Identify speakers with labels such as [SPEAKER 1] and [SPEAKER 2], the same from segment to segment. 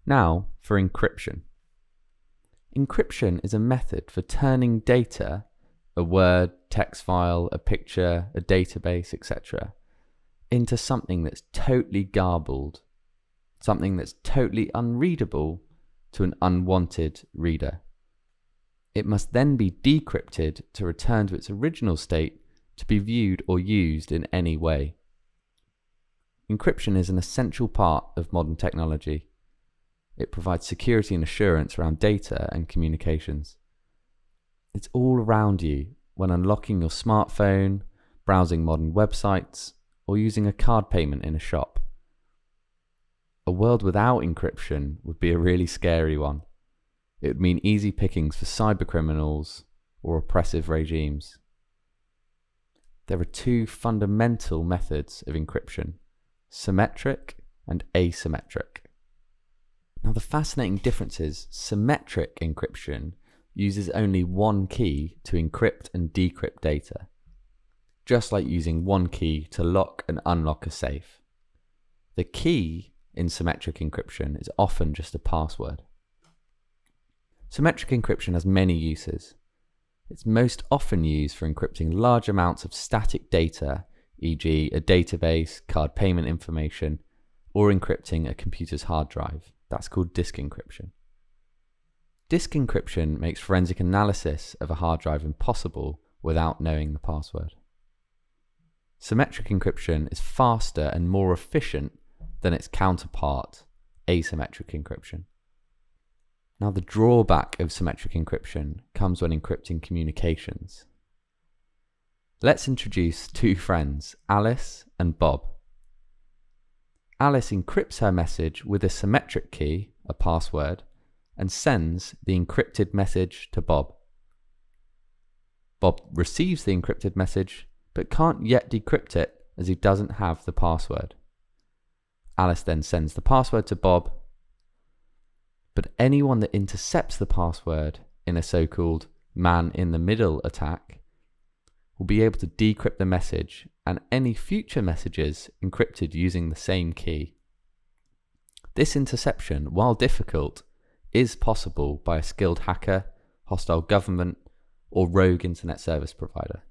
[SPEAKER 1] Now for encryption. Encryption is a method for turning data, a word, text file, a picture, a database, etc., into something that's totally garbled, something that's totally unreadable to an unwanted reader. It must then be decrypted to return to its original state to be viewed or used in any way. Encryption is an essential part of modern technology. It provides security and assurance around data and communications. It's all around you when unlocking your smartphone, browsing modern websites, or using a card payment in a shop. A world without encryption would be a really scary one. It would mean easy pickings for cybercriminals or oppressive regimes. There are two fundamental methods of encryption: symmetric and asymmetric. Now, the fascinating difference is symmetric encryption uses only one key to encrypt and decrypt data, just like using one key to lock and unlock a safe. The key in symmetric encryption is often just a password. Symmetric encryption has many uses. It's most often used for encrypting large amounts of static data, e.g. a database, card payment information, or encrypting a computer's hard drive. That's called disk encryption. Disk encryption makes forensic analysis of a hard drive impossible without knowing the password. Symmetric encryption is faster and more efficient than its counterpart, asymmetric encryption. Now, the drawback of symmetric encryption comes when encrypting communications. Let's introduce two friends, Alice and Bob. Alice encrypts her message with a symmetric key, a password, and sends the encrypted message to Bob. Bob receives the encrypted message but can't yet decrypt it as he doesn't have the password. Alice then sends the password to Bob, but anyone that intercepts the password in a so-called man-in-the-middle attack will be able to decrypt the message and any future messages encrypted using the same key. This interception, while difficult, is possible by a skilled hacker, hostile government, or rogue internet service provider.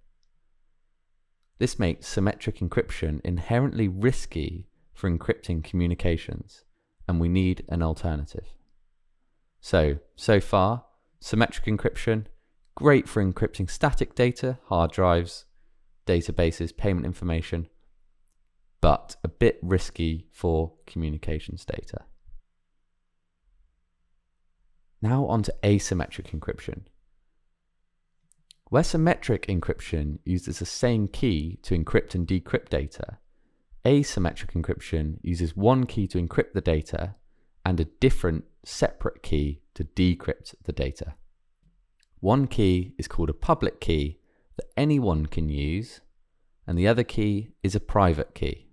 [SPEAKER 1] This makes symmetric encryption inherently risky for encrypting communications, and we need an alternative. So far, symmetric encryption, great for encrypting static data, hard drives, databases, payment information, but a bit risky for communications data. Now on to asymmetric encryption. Where symmetric encryption uses the same key to encrypt and decrypt data, asymmetric encryption uses one key to encrypt the data and a different separate key to decrypt the data. One key is called a public key that anyone can use, and the other key is a private key.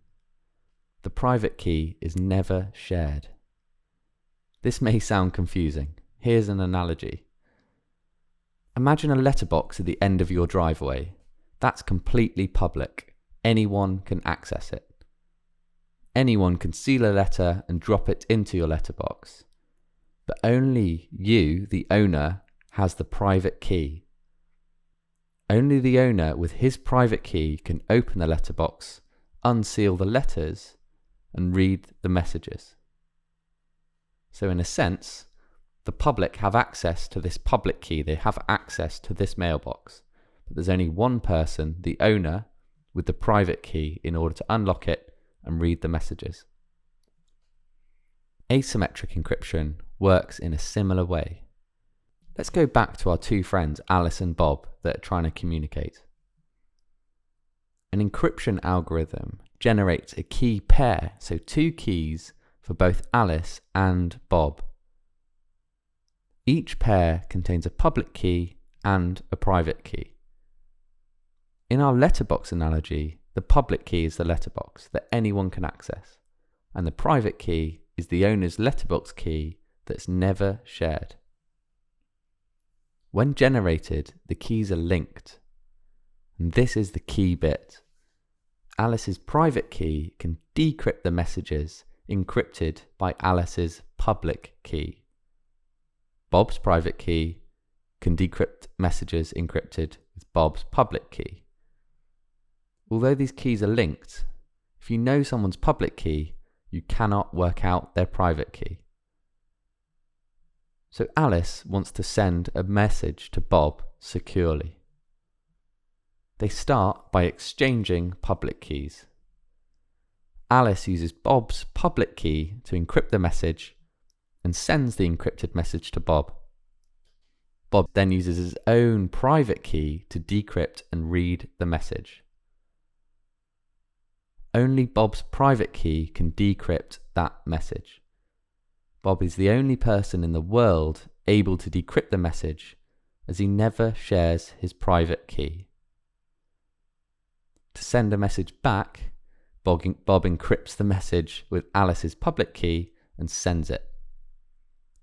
[SPEAKER 1] The private key is never shared. This may sound confusing. Here's an analogy. Imagine a letterbox at the end of your driveway. That's completely public. Anyone can access it. Anyone can seal a letter and drop it into your letterbox. But only you, the owner, has the private key. Only the owner with his private key can open the letterbox, unseal the letters, and read the messages. So in a sense, the public have access to this public key, they have access to this mailbox, but there's only one person, the owner, with the private key in order to unlock it and read the messages. Asymmetric encryption works in a similar way. Let's go back to our two friends, Alice and Bob, that are trying to communicate. An encryption algorithm generates a key pair, so two keys for both Alice and Bob. Each pair contains a public key and a private key. In our letterbox analogy, the public key is the letterbox that anyone can access, and the private key is the owner's letterbox key that's never shared. When generated, the keys are linked, and this is the key bit. Alice's private key can decrypt the messages encrypted by Alice's public key. Bob's private key can decrypt messages encrypted with Bob's public key. Although these keys are linked, if you know someone's public key, you cannot work out their private key. So Alice wants to send a message to Bob securely. They start by exchanging public keys. Alice uses Bob's public key to encrypt the message and sends the encrypted message to Bob. Bob then uses his own private key to decrypt and read the message. Only Bob's private key can decrypt that message. Bob is the only person in the world able to decrypt the message, as he never shares his private key. To send a message back, Bob encrypts the message with Alice's public key and sends it.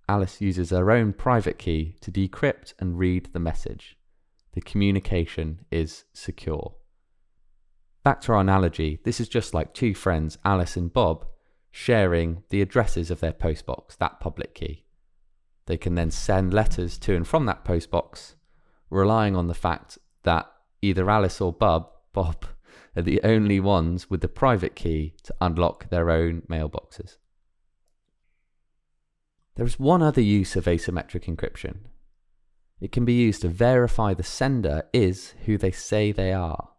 [SPEAKER 1] Alice uses her own private key to decrypt and read the message. The communication is secure. Back to our analogy, this is just like two friends, Alice and Bob, sharing the addresses of their postbox, that public key. They can then send letters to and from that postbox, relying on the fact that either Alice or Bob are the only ones with the private key to unlock their own mailboxes. There is one other use of asymmetric encryption. It can be used to verify the sender is who they say they are.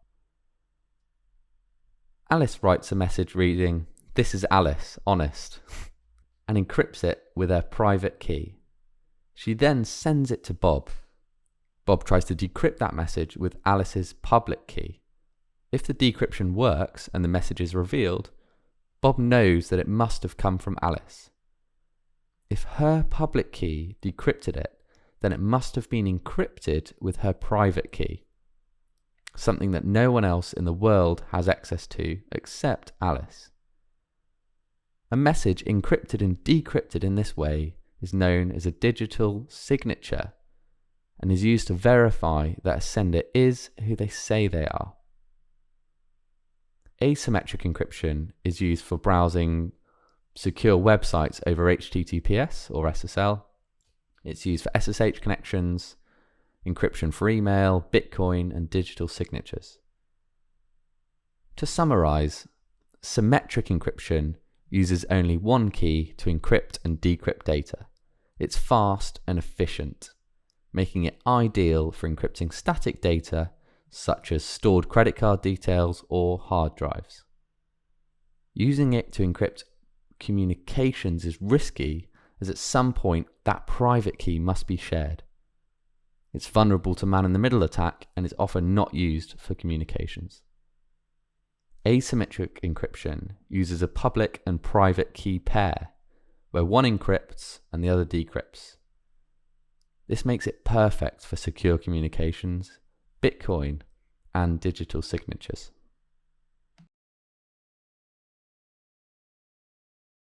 [SPEAKER 1] Alice writes a message reading, "This is Alice, honest," and encrypts it with her private key. She then sends it to Bob. Bob tries to decrypt that message with Alice's public key. If the decryption works and the message is revealed, Bob knows that it must have come from Alice. If her public key decrypted it, then it must have been encrypted with her private key, something that no one else in the world has access to except Alice. A message encrypted and decrypted in this way is known as a digital signature and is used to verify that a sender is who they say they are. Asymmetric encryption is used for browsing secure websites over HTTPS or SSL. It's used for SSH connections, encryption for email, Bitcoin, and digital signatures. To summarize, symmetric encryption uses only one key to encrypt and decrypt data. It's fast and efficient, making it ideal for encrypting static data such as stored credit card details or hard drives. Using it to encrypt communications is risky, as at some point that private key must be shared. It's vulnerable to man-in-the-middle attack and is often not used for communications. Asymmetric encryption uses a public and private key pair, where one encrypts and the other decrypts. This makes it perfect for secure communications, Bitcoin, and digital signatures.